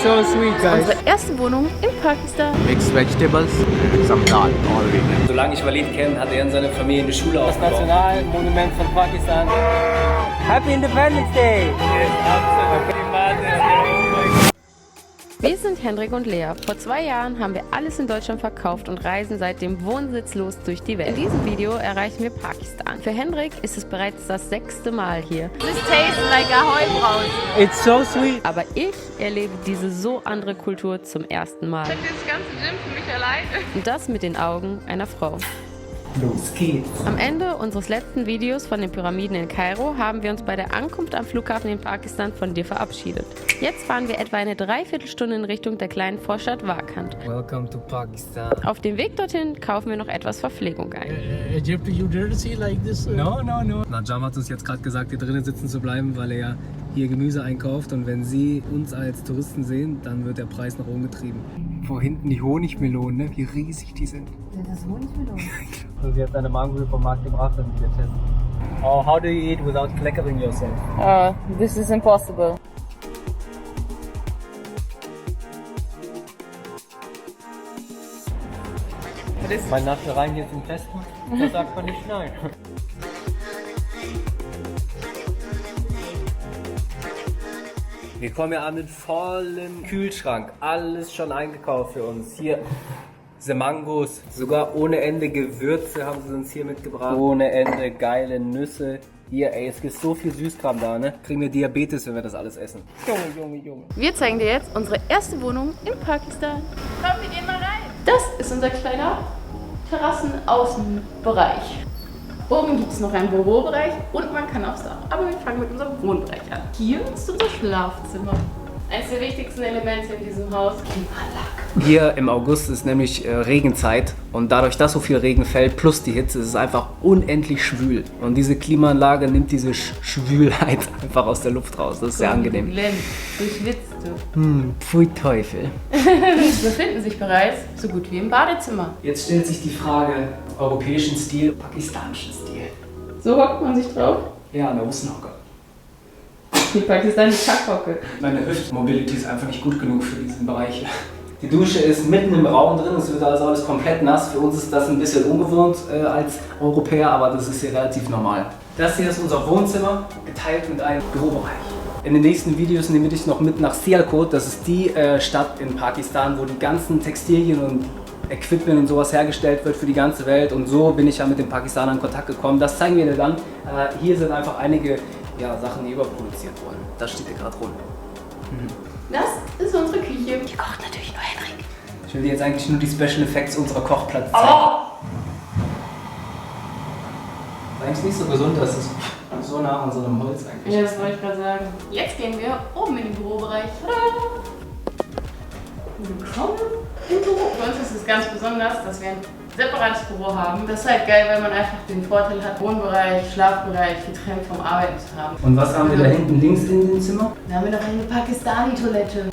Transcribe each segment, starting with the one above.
so sweet, guys. Unsere erste Wohnung in Pakistan. Mixed vegetables, some dal, all vegan. Solange ich Walid kenne, hat er in seiner Familie eine Schule aufgebaut. Das Nationalmonument von Pakistan. Happy Independence Day! Wir sind Hendrik und Lea. Vor 2 Jahren haben wir alles in Deutschland verkauft und reisen seitdem wohnsitzlos durch die Welt. In diesem Video erreichen wir Pakistan. Für Hendrik ist es bereits das 6. Mal hier. This tastes like Ahoy Braus. It's so sweet. Aber ich erlebe diese so andere Kultur zum ersten Mal. Ich bin das ganze Gym für mich alleine. Und das mit den Augen einer Frau. Los geht's. Am Ende unseres letzten Videos von den Pyramiden in Kairo haben wir uns bei der Ankunft am Flughafen in Pakistan von dir verabschiedet. Jetzt fahren wir etwa eine Dreiviertelstunde in Richtung der kleinen Vorstadt Wakand. Welcome to Pakistan. Auf dem Weg dorthin kaufen wir noch etwas Verpflegung ein. Egypt, you didn't see like this? No. Najam hat uns jetzt gerade gesagt, hier drinnen sitzen zu bleiben, weil er ja hier Gemüse einkauft. Und wenn sie uns als Touristen sehen, dann wird der Preis nach oben getrieben. Vor hinten die Honigmelonen, ne? Wie riesig die sind. Das ist Honigmelonen. Und sie hat eine Mango vom Markt gebracht und wir testen. Oh, how do you eat without clackering yourself? This is impossible. Mein Nase rein hier zum Testen? Da sagt man nicht nein. Wir kommen ja an mit vollem Kühlschrank. Alles schon eingekauft für uns. Hier diese Mangos, sogar ohne Ende Gewürze haben sie uns hier mitgebracht. Ohne Ende geile Nüsse. Hier, ey, es gibt so viel Süßkram da, ne? Kriegen wir Diabetes, wenn wir das alles essen. Junge. Wir zeigen dir jetzt unsere erste Wohnung in Pakistan. Komm, wir gehen mal rein. Das ist unser kleiner Terrassenaußenbereich. Oben gibt es noch einen Bürobereich und man kann aufs Dach. Aber wir fangen mit unserem Wohnbereich an. Hier ist unser Schlafzimmer. Eines der wichtigsten Elemente in diesem Haus, Klimaanlage. Hier im August ist nämlich Regenzeit und dadurch, dass so viel Regen fällt, plus die Hitze, ist es einfach unendlich schwül. Und diese Klimaanlage nimmt diese Schwülheit einfach aus der Luft raus. Das ist sehr angenehm. Glenn, du schwitzt du. Pfui Teufel. Sie befinden sich bereits so gut wie im Badezimmer. Jetzt stellt sich die Frage, europäischen Stil, pakistanischen Stil. So hockt man sich drauf. Ja, an der Russenhocke. Die pakistanische Kackhocke. Meine Hüftmobility ist einfach nicht gut genug für diesen Bereich. Die Dusche ist mitten im Raum drin, es wird also alles komplett nass. Für uns ist das ein bisschen ungewohnt als Europäer, aber das ist hier relativ normal. Das hier ist unser Wohnzimmer, geteilt mit einem Bürobereich. In den nächsten Videos nehme ich dich noch mit nach Sialkot. Das ist die Stadt in Pakistan, wo die ganzen Textilien und Equipment und sowas hergestellt wird für die ganze Welt. Und so bin ich ja mit den Pakistanern in Kontakt gekommen. Das zeigen wir dir dann. Hier sind einfach einige Sachen, die überproduziert wurden. Das steht hier gerade rund. Das ist unsere Küche. Die kocht natürlich nur Hendrik. Ich will dir jetzt eigentlich nur die Special Effects unserer Kochplatz zeigen. Ist eigentlich nicht so gesund, dass es so nah an so einem Holz eigentlich Ja, das wollte ich gerade sagen. Jetzt gehen wir oben in den Bürobereich. Willkommen im Büro. Für uns ist es ganz besonders, dass wir ein separates Büro haben. Das ist halt geil, weil man einfach den Vorteil hat, Wohnbereich, Schlafbereich getrennt vom Arbeiten zu haben. Und was haben wir da hinten links in dem Zimmer? Da haben wir noch eine Pakistani-Toilette.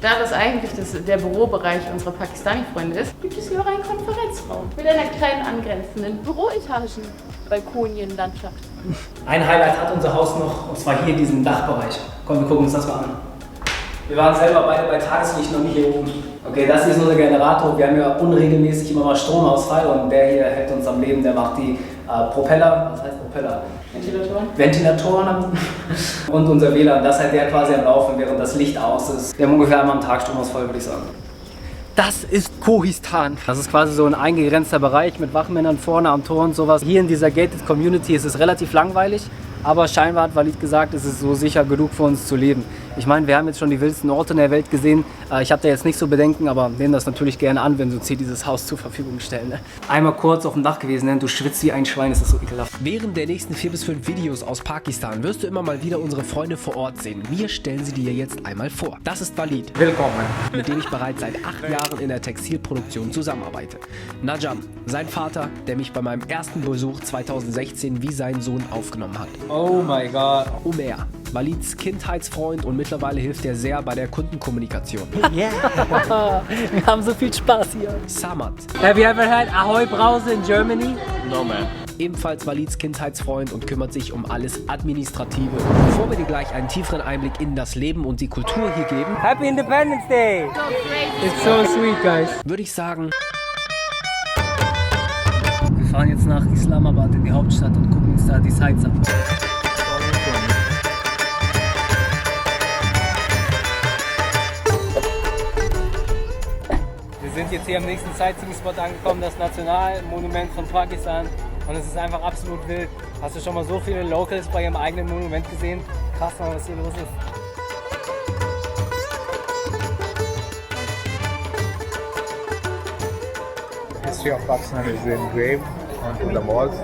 Da das eigentlich der Bürobereich unserer Pakistani-Freunde ist, gibt es hier auch einen Konferenzraum mit einer kleinen angrenzenden Büroetagen. Balkonienlandschaft. Ein Highlight hat unser Haus noch, und zwar hier diesen Dachbereich. Komm, wir gucken uns das mal an. Wir waren selber beide bei Tageslicht noch nicht hier oben. Okay, das hier ist unser Generator. Wir haben ja unregelmäßig immer mal Stromausfall und der hier hält uns am Leben. Der macht die Propeller, was heißt Propeller? Ventilatoren und unser WLAN, das hält der quasi am Laufen, während das Licht aus ist. Wir haben ungefähr einmal am Tag Stromausfall, würde ich sagen. Das ist Kohistan. Das ist quasi so ein eingegrenzter Bereich mit Wachmännern vorne am Tor und sowas. Hier in dieser Gated Community ist es relativ langweilig, aber scheinbar hat Walid gesagt, es ist so sicher genug für uns zu leben. Ich meine, wir haben jetzt schon die wildesten Orte in der Welt gesehen. Ich habe da jetzt nicht so Bedenken, aber nehmen das natürlich gerne an, wenn sie uns hier dieses Haus zur Verfügung stellen. Ne? Einmal kurz auf dem Dach gewesen, ne? Du schwitzt wie ein Schwein, das ist so ekelhaft. Während der nächsten 4 bis 5 Videos aus Pakistan wirst du immer mal wieder unsere Freunde vor Ort sehen. Wir stellen sie dir jetzt einmal vor. Das ist Walid. Willkommen. Mit dem ich bereits seit 8 Jahren in der Textilproduktion zusammenarbeite. Najam, sein Vater, der mich bei meinem ersten Besuch 2016 wie seinen Sohn aufgenommen hat. Oh my God. Umer, Walids Kindheitsfreund und mittlerweile hilft er sehr bei der Kundenkommunikation. Yeah. Wir haben so viel Spaß hier. Samad, Have you ever had Ahoy Braus in Germany? No man. ebenfalls Walids Kindheitsfreund und kümmert sich um alles Administrative. Bevor wir dir gleich einen tieferen Einblick in das Leben und die Kultur hier geben, Happy Independence Day! So crazy. It's so sweet, guys. würde ich sagen, Wir fahren jetzt nach Islamabad in die Hauptstadt und gucken uns da die Sites an. Wir sind jetzt hier am nächsten Sightseeing-Spot angekommen, das Nationalmonument von Pakistan. Und es ist einfach absolut wild. Hast du schon mal so viele Locals bei ihrem eigenen Monument gesehen? Krass, Mann, was hier los ist. History of Pakistan is engraved onto the walls.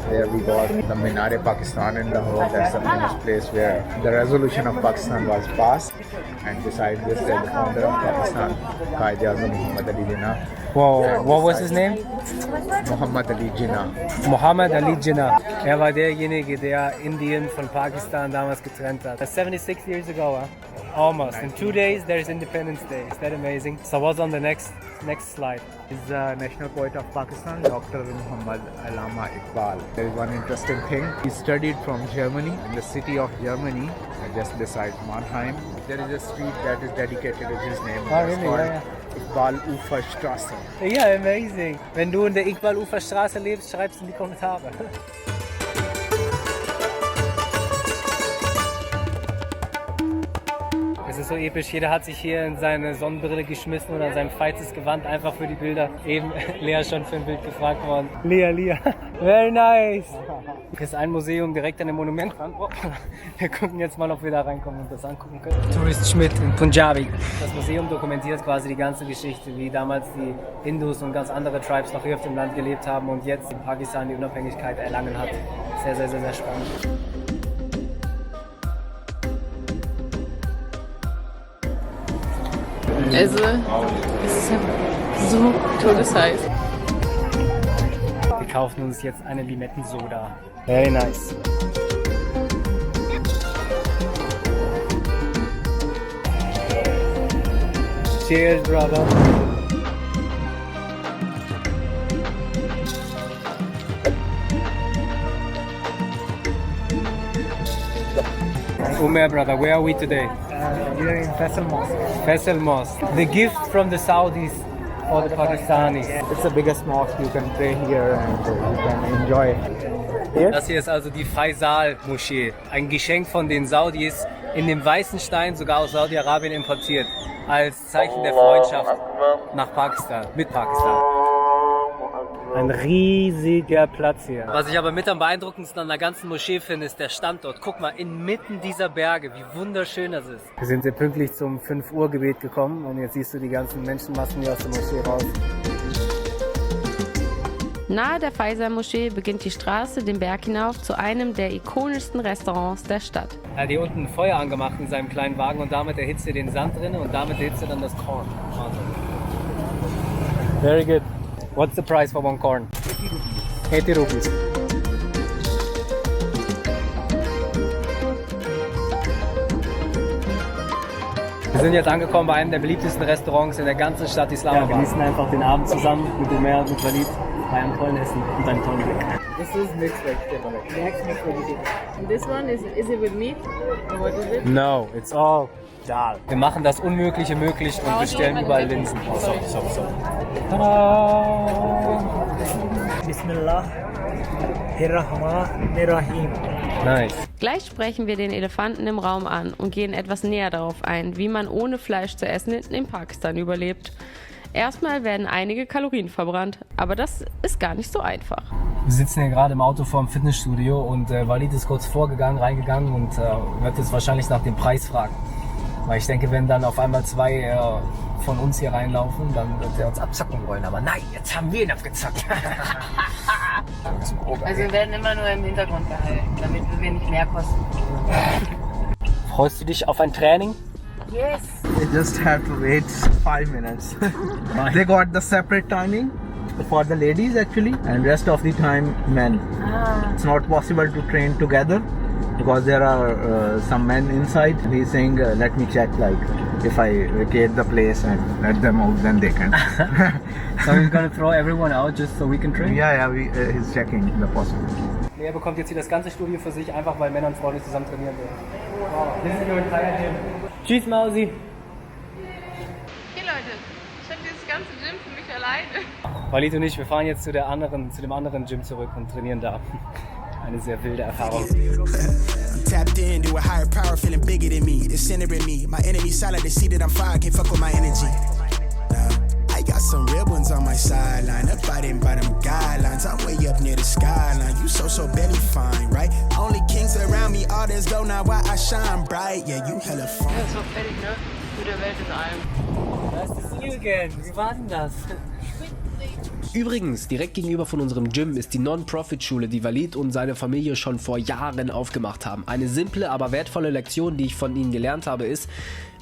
There we got the Minar-e-Pakistan in Lahore. That's the famous place where the resolution of Pakistan was passed. And beside this, there's the founder of Pakistan, Quaid-e-Azam Muhammad Ali Jinnah. Wow, what was his name? Muhammad Ali Jinnah. Muhammad Ali Jinnah. Er war derjenige, der Indien von Pakistan damals getrennt hat. That's 76 years ago, huh? Almost. In 2 days, there's Independence Day. Is that amazing? So what's on the next slide? He's the national poet of Pakistan, Dr. Muhammad Allama Iqbal. There is one interesting thing. He studied from Germany, in the city of Germany, just beside Mannheim. There is a street that is dedicated to his name. Oh, It's really? called Yeah, Iqbal Ufer Straße. Ja, amazing. Wenn du in der Iqbal-Ufer Straße lebst, schreib's in die Kommentare. Es ist so episch, jeder hat sich hier in seine Sonnenbrille geschmissen oder sein feites Gewand einfach für die Bilder. Eben Lea schon für ein Bild gefragt worden. Lea, very nice. Hier ist ein Museum direkt an dem Monument dran. Oh, wir gucken jetzt mal, ob wir da reinkommen und das angucken können. Tourist Schmidt in Punjabi. Das Museum dokumentiert quasi die ganze Geschichte, wie damals die Hindus und ganz andere Tribes noch hier auf dem Land gelebt haben und jetzt in Pakistan die Unabhängigkeit erlangen hat. Sehr, sehr, sehr, sehr spannend. Also, es ist einfach so todesheiß. Wir kaufen uns jetzt eine Limettensoda. Very nice. Cheers, brother. Umer, brother, where are we today? We are in Faisal Mosque. Faisal Mosque. The gift from the Saudis for the Pakistanis. It's the biggest mosque. You can pray here and you can enjoy it. Das hier ist also die Faisal-Moschee. Ein Geschenk von den Saudis in dem weißen Stein, sogar aus Saudi-Arabien importiert. Als Zeichen der Freundschaft nach Pakistan, mit Pakistan. Ein riesiger Platz hier. Was ich aber mit am beeindruckendsten an der ganzen Moschee finde, ist der Standort. Guck mal, inmitten dieser Berge, wie wunderschön das ist. Wir sind sehr pünktlich zum 5 Uhr Gebet gekommen und jetzt siehst du die ganzen Menschenmassen hier aus der Moschee raus. Nahe der Faisal-Moschee beginnt die Straße den Berg hinauf zu einem der ikonischsten Restaurants der Stadt. Er hat hier unten ein Feuer angemacht in seinem kleinen Wagen und damit erhitzt er den Sand drin und damit erhitzt er dann das Korn. Very good. What's the price for one corn? 80 rupees. Wir sind jetzt angekommen bei einem der beliebtesten Restaurants in der ganzen Stadt Islamabad. Ja, wir genießen einfach den Abend zusammen mit Umer und Walid bei einem tollen Essen und einem tollen Blick. This is mixed vegetable. Mixed vegetable. And this one is it with meat? Or what is it? No, it's all dal. Wir machen das Unmögliche möglich und bestellen überall Linsen. Oh, sorry. Tada! Bismillahirrahmanirrahim. Nice. Gleich sprechen wir den Elefanten im Raum an und gehen etwas näher darauf ein, wie man ohne Fleisch zu essen in Pakistan überlebt. Erstmal werden einige Kalorien verbrannt, aber das ist gar nicht so einfach. Wir sitzen hier gerade im Auto vor dem Fitnessstudio und Walid ist kurz reingegangen und wird jetzt wahrscheinlich nach dem Preis fragen. Weil ich denke, wenn dann auf einmal 2 von uns hier reinlaufen, dann wird er uns abzocken wollen. Aber nein, jetzt haben wir ihn abgezockt. Also wir werden immer nur im Hintergrund gehalten, damit wir nicht mehr kosten. Freust du dich auf ein Training? Yes. They just have to wait 5 minutes. They got the separate timing for the ladies actually, and rest of the time men. It's not possible to train together because there are some men inside. He's saying, let me check, like if I vacate the place and let them out, then they can. So he's gonna throw everyone out just so we can train? Yeah, he's checking the possibility. Er bekommt jetzt hier das ganze Studio für sich, einfach weil Männer und Frauen nicht zusammen trainieren wollen. Wow, this is your entire gym. Tschüss, Mausi. Hey Leute, ich habe dieses ganze Gym für mich alleine. Walid und ich, wir fahren jetzt zu dem anderen Gym zurück und trainieren da. Eine sehr wilde Erfahrung. I'm tapped into a higher power, feeling bigger than me. It's centering me. My enemy silent, they see that I'm fire, can't fuck with my energy. I got some real ones on my sideline, abiding by them guidelines. I'm way up near the skyline. You so barely fine, right? Only kings around me, all this go now. Why I shine bright? Yeah, you hella fine. Ja, ist doch fertig, ne? Mit der Welt in allem. Da ist das Ziel again. Wie war denn das? Übrigens, direkt gegenüber von unserem Gym ist die Non-Profit-Schule, die Walid und seine Familie schon vor Jahren aufgemacht haben. Eine simple, aber wertvolle Lektion, die ich von ihnen gelernt habe, ist,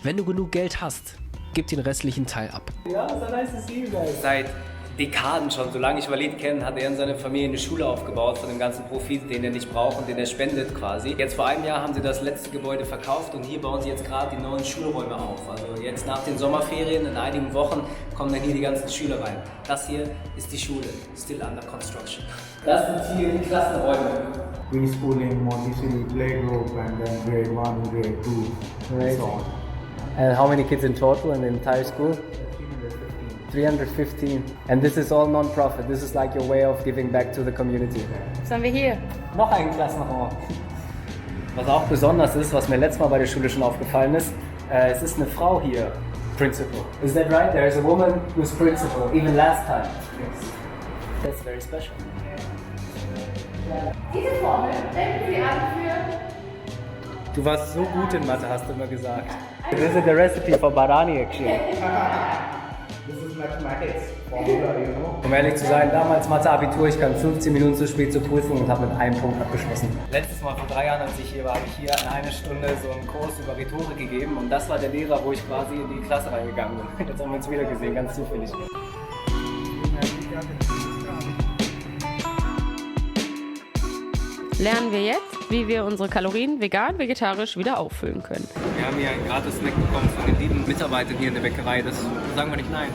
wenn du genug Geld hast, gib den restlichen Teil ab. Ja, das ist ein nice Ziel, guys. Seit Dekaden schon, solange ich Walid kenne, hat er in seiner Familie eine Schule aufgebaut von dem ganzen Profit, den er nicht braucht und den er spendet quasi. Jetzt vor einem Jahr haben sie das letzte Gebäude verkauft und hier bauen sie jetzt gerade die neuen Schulräume auf. Also jetzt nach den Sommerferien, in einigen Wochen, kommen dann hier die ganzen Schüler rein. Das hier ist die Schule, still under construction. Das sind hier die Klassenräume. Preschooling, Montessori playgroup, and then grade 1, grade 2, Right. and so on. And how many kids in total in the entire school? 315. And this is all non-profit. This is like your way of giving back to the community. Was haben wir hier? Noch ein Klassenraum. Was auch besonders ist, was mir letztes Mal bei der Schule schon aufgefallen ist, es ist eine Frau hier, Principal. Is that right? There is a woman who's principal, even last time. Yes. That's very special. Diese Formel wenden Sie an für... Du warst so gut in Mathe, hast du immer gesagt. This is the recipe for Barani actually. This is mathematics formula, you know. Um ehrlich zu sein, damals Mathe-Abitur, ich kam 15 Minuten zu spät zur Prüfung und habe mit einem Punkt abgeschlossen. Letztes Mal vor 3 Jahren, als ich hier war, habe ich hier in einer Stunde so einen Kurs über Rhetorik gegeben und das war der Lehrer, wo ich quasi in die Klasse reingegangen bin. Jetzt haben wir uns wieder gesehen, ganz zufällig. Lernen wir jetzt, wie wir unsere Kalorien vegan, vegetarisch wieder auffüllen können. Wir haben hier einen gratis Snack bekommen von den lieben Mitarbeitern hier in der Bäckerei. Das sagen wir nicht nein.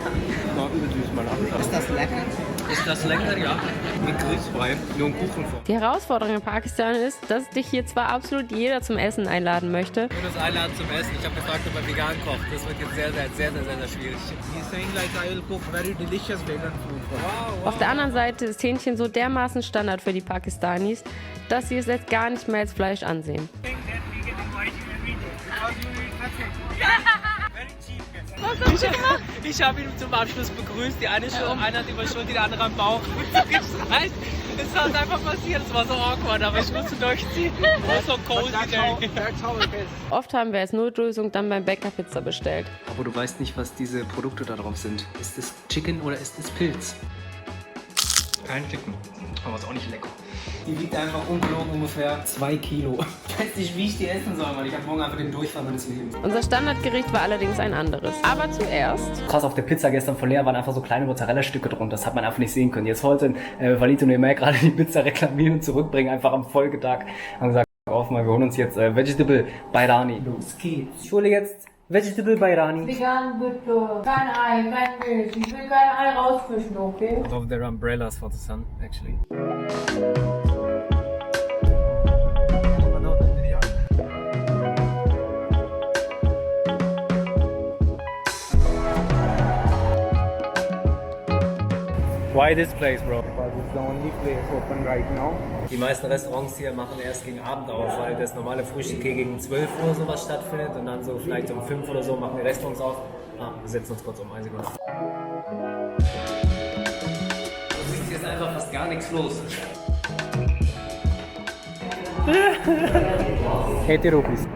War übel süß, mal anschauen. Ist das lecker? Ist das lecker? Ja. Mit Grüßbrei, nur ein Kuchen vor. Die Herausforderung in Pakistan ist, dass dich hier zwar absolut jeder zum Essen einladen möchte. Ich würde uns einladen zum Essen. Ich habe gefragt, ob er vegan kocht. Das wird jetzt sehr schwierig. He's saying like I will cook very delicious vegan food for you. Auf der anderen Seite ist Hähnchen so dermaßen Standard für die Pakistanis, dass sie es jetzt gar nicht mehr als Fleisch ansehen. Ich habe ihn zum Abschluss begrüßt. Die eine hat über Schulter, die andere am Bauch gestreicht. Das ist halt einfach passiert. Es war so awkward, aber ich musste durchziehen. Das war so cozy. That's how it is. Oft haben wir als Notlösung dann beim Bäcker Pizza bestellt. Aber du weißt nicht, was diese Produkte da drauf sind. Ist es Chicken oder ist es Pilz? Kein Chicken, aber ist auch nicht lecker. Die wiegt einfach ungelogen ungefähr 2 Kilo. Ich weiß nicht, wie ich die essen soll, weil ich habe morgen einfach den Durchfall meines Lebens. Unser Standardgericht war allerdings ein anderes. Aber zuerst... Krass, auf der Pizza gestern von Lea waren einfach so kleine Mozzarella-Stücke drunter. Das hat man einfach nicht sehen können. Jetzt wollten Walid und Emel gerade die Pizza reklamieren und zurückbringen, einfach am Folgetag. Haben gesagt, auf mal, wir holen uns jetzt Vegetable Bairani. Los geht's. Ich hole jetzt Vegetable Bairani. Vegan bitte. Kein Ei, kein Milch. Ich will kein Ei rausfischen, okay? Of their umbrellas for the sun, actually. Why this place, bro? Because it's the only place open right now. Die meisten Restaurants hier machen erst gegen Abend auf, weil das normale Frühstück hier gegen 12 Uhr sowas stattfindet und dann so vielleicht um 5 oder so machen die Restaurants auf. Wir setzen uns kurz um, 1 Sekunde. Du siehst, hier ist einfach fast gar nichts los. 80 Rupees.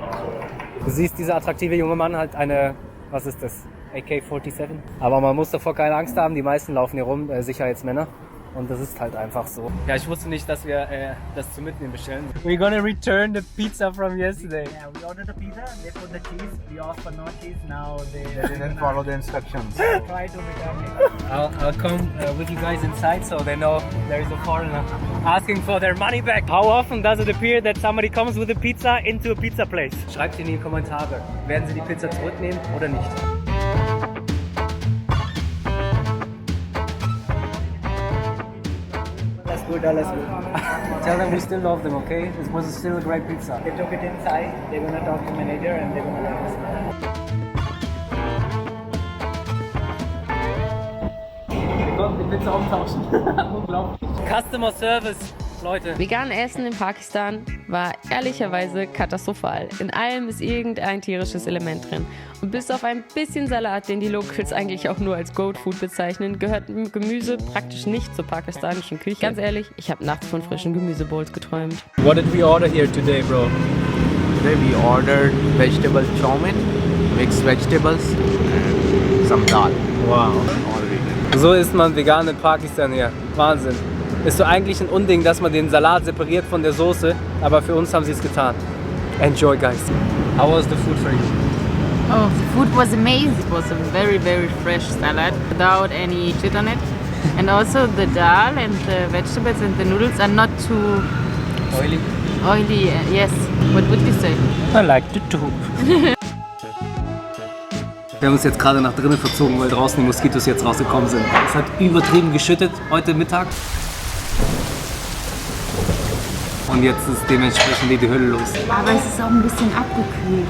Du siehst, dieser attraktive junge Mann hat eine, was ist das? AK-47. Aber man muss davor keine Angst haben, die meisten laufen hier rum, Sicherheitsmänner. Und das ist halt einfach so. Ja, ich wusste nicht, dass wir das zum Mitnehmen bestellen. We're gonna return the pizza from yesterday. Yeah, we ordered a pizza, they put the cheese, we asked for no cheese, now they Didn't follow the instructions. try to return it. I'll come with you guys inside so they know there is a foreigner asking for their money back. How often does it appear that somebody comes with a pizza into a pizza place? Schreibt in die Kommentare, werden sie die Pizza zurücknehmen oder nicht? That's good, all is good. Tell them we still love them, okay? This was still a great pizza. They took it inside, they're gonna talk to manager and they're gonna let us know. Wir konnten die Pizza umtauschen. Unglaublich. Customer Service, Leute. Vegan Essen in Pakistan war ehrlicherweise katastrophal. In allem ist irgendein tierisches Element drin. Und bis auf ein bisschen Salat, den die Locals eigentlich auch nur als Goat Food bezeichnen, gehört Gemüse praktisch nicht zur pakistanischen Küche. Ganz ehrlich, ich habe nachts von frischen Gemüsebowls geträumt. What did we order here today, bro? Today we ordered vegetable chow mein, mixed vegetables, and some dal. Wow. So isst man vegan in Pakistan hier. Wahnsinn. Ist so eigentlich ein Unding, dass man den Salat separiert von der Soße, aber für uns haben sie es getan. Enjoy, guys. How was the food for you? Oh, the food was amazing. It was a very, very fresh salad without any shit on it. And also the dal and the vegetables and the noodles are not too Oily? oily. Yes. What would you say? I like it too. Wir haben uns jetzt gerade nach drinnen verzogen, weil draußen die Moskitos jetzt rausgekommen sind. Es hat übertrieben geschüttet heute Mittag. Und jetzt ist dementsprechend die Hölle los. Aber es ist auch ein bisschen abgekühlt.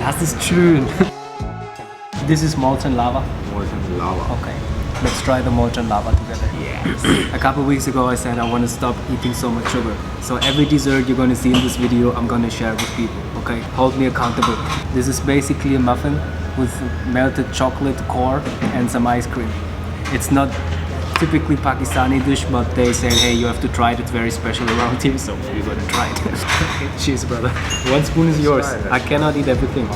Das ist schön. This is molten lava. Molten lava. Okay, let's try the molten lava together. Yes. A couple weeks ago I said I want to stop eating so much sugar. So every dessert you're going to see in this video I'm going to share with people. Okay, hold me accountable. This is basically a muffin with melted chocolate core and some ice cream. It's not typically Pakistani dish, but they said, hey, you have to try it, it's very special around here, so we're gonna try it. Cheers, brother. One spoon is yours. I cannot eat everything.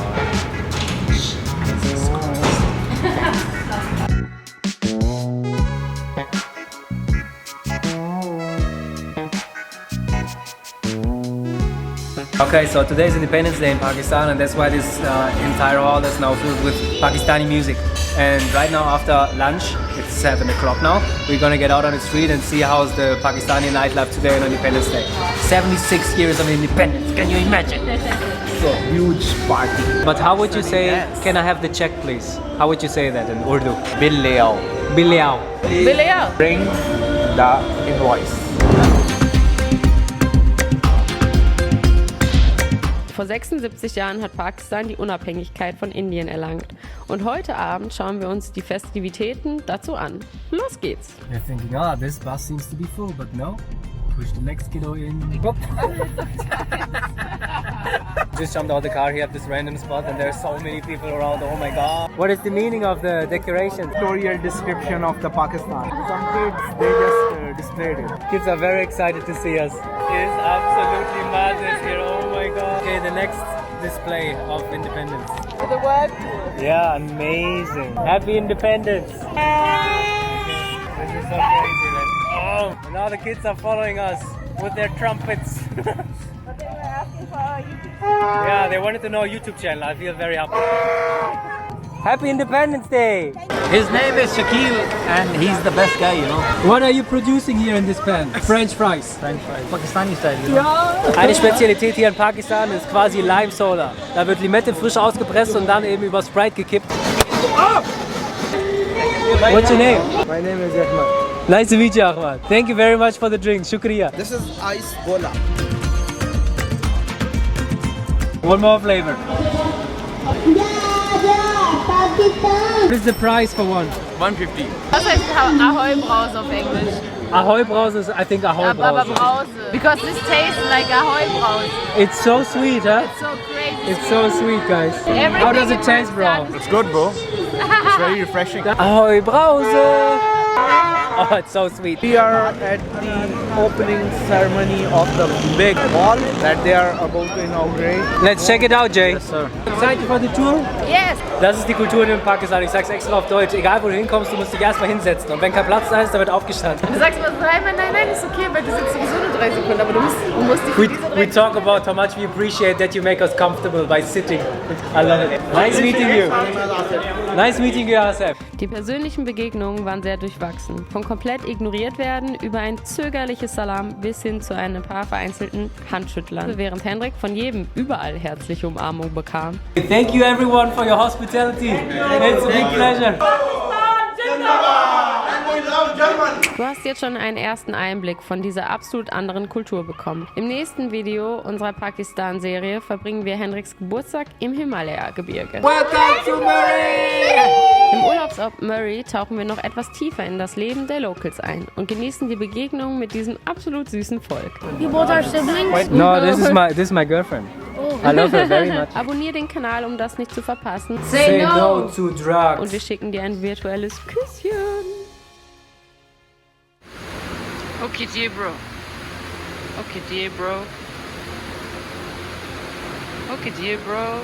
Okay, so today is Independence Day in Pakistan, and that's why this entire hall is now filled with Pakistani music. And right now, after lunch, it's 7 o'clock now, we're gonna get out on the street and see how's the Pakistani nightlife today on Independence Day. 76 years of independence, can you imagine? So huge party. But how would you say, can I have the check please? How would you say that in Urdu? Bill layout. Bill liao. Bring the invoice. Vor 76 Jahren hat Pakistan die Unabhängigkeit von Indien erlangt. Und heute Abend schauen wir uns die Festivitäten dazu an. Los geht's! You're thinking, this bus seems to be full, but no. Push the next kiddo in. Just jumped out of the car here at this random spot and there's so many people around. Oh my god. What is the meaning of the decoration? Pictorial description of the Pakistan. Some kids, they just displayed it. Kids are very excited to see us. It's absolutely madness here. Oh my god. Okay, the next display of independence. The work. Yeah, amazing. Happy Independence. This is so crazy, man. Oh, now the kids are following us with their trumpets. But they were asking for our YouTube channel. Yeah, they wanted to know our YouTube channel. I feel very happy. Happy Independence Day! His name is Shaquille and he's the best guy, you know. What are you producing here in this pan? French fries. French fries. Pakistani style, you know. Eine Spezialität hier in Pakistan ist quasi Lime Soda. Da wird Limette frisch ausgepresst und dann eben über Sprite gekippt. What's your name? My name is Ahmad. Nice to meet you, Ahmad. Thank you very much for the drink. Shukriya. This is ice cola. One more flavor. What is the price for one? 150. Was heißt Ahoi Brause auf Englisch? Ahoy Brause is, I think, Ahoy Aber Brause. Brause. Because this tastes like Ahoi Brause. It's so sweet, huh? It's so crazy. It's so sweet, guys. Everything How does it in taste, bro? Pakistan. It's good, bro. It's very refreshing. Ahoy Brause! Oh, it's so sweet. We are at the opening ceremony of the big mall that they are about to inaugurate. Let's check it out, Jay. Yes, sir. Excited for the tour? Yes! Das ist die Kultur in Pakistan. Ich sag's extra auf Deutsch. Egal wo du hinkommst, du musst dich erstmal hinsetzen. Und wenn kein Platz da ist, dann wird aufgestanden. Du sagst immer dreimal, nein, ist okay, weil du sitzt sowieso nur 3 Sekunden, aber du musst dich für diese 3 We talk about how much we appreciate that you make us comfortable by sitting. I love it. Nice meeting you. Nice meeting you, Asef. Die persönlichen Begegnungen waren sehr durchwachsen. Von komplett ignoriert werden über ein zögerliches Salam bis hin zu ein paar vereinzelten Handschüttlern, während Hendrik von jedem überall herzliche Umarmung bekam. Thank you everyone for your hospitality. It's a big pleasure. Du hast jetzt schon einen ersten Einblick von dieser absolut anderen Kultur bekommen. Im nächsten Video unserer Pakistan-Serie verbringen wir Hendriks Geburtstag im Himalaya-Gebirge. Welcome to Murray! Im Urlaubsort Murray tauchen wir noch etwas tiefer in das Leben der Locals ein und genießen die Begegnung mit diesem absolut süßen Volk. You both are siblings? No, this is my girlfriend. I love her very much. Abonnier den Kanal, um das nicht zu verpassen. Say no to drugs. Und wir schicken dir ein virtuelles Küsschen. Okay, dear bro. Okay, dear bro. Okay, dear bro.